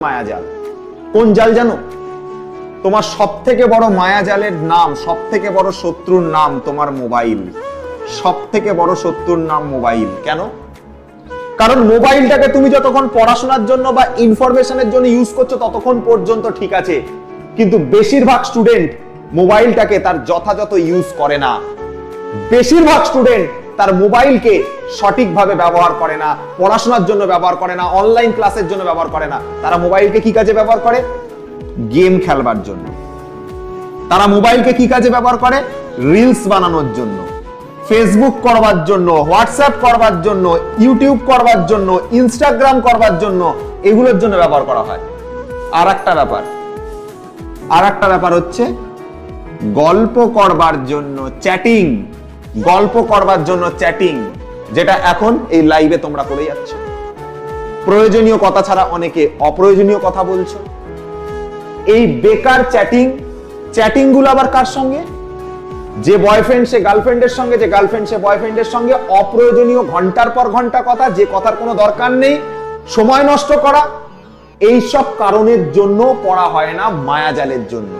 মায়াজাল। কোন জাল জানো? তোমার সব থেকে বড় মায়াজালের নাম, সব থেকে বড় শত্রুর নাম তোমার মোবাইল। সব থেকে বড় শত্রুর নাম মোবাইল। কেন? কারণ মোবাইলটাকে তুমি যতক্ষণ পড়াশোনার জন্য বা ইনফরমেশনের জন্য ইউজ করছো ততক্ষণ পর্যন্ত ঠিক আছে, কিন্তু বেশিরভাগ স্টুডেন্ট মোবাইলটাকে তার যথাযথ ইউজ করে না। বেশিরভাগ স্টুডেন্ট তার মোবাইলকে সঠিকভাবে ব্যবহার করে না, পড়াশোনার জন্য ব্যবহার করে না, অনলাইন ক্লাসের জন্য ব্যবহার করে না। তারা মোবাইলকে কি কাজে ব্যবহার করে? গেম খেলবার জন্য। তারা মোবাইলকে কি কাজে ব্যবহার করে? রিলস বানানোর জন্য, ফেসবুক করবার জন্য, হোয়াটসঅ্যাপ করবার জন্য, ইউটিউব করবার জন্য, ইনস্টাগ্রাম করবার জন্য, এগুলোর জন্য ব্যবহার করা হয়। আর একটা ব্যাপার হচ্ছে গল্প করবার জন্য চ্যাটিং, গল্প করবার জন্য চ্যাটিং, যেটা এখন এই লাইভে তোমরা করে যাচ্ছ। প্রয়োজনীয় কথা ছাড়া অনেকে অপ্রয়োজনীয় কথা বলছো। এই বেকার চ্যাটিং গুলো আবার কার সঙ্গে? যে বয়ফ্রেন্ড সে গার্লফ্রেন্ডের সঙ্গে, যে গার্লফ্রেন্ড সে বয়ফ্রেন্ডের সঙ্গে অপ্রয়োজনীয় ঘন্টার পর ঘন্টা কথা, যে কথার কোনো দরকার নেই, সময় নষ্ট করা। এই সব কারণের জন্য পড়া হয় না, মায়াজালের জন্য।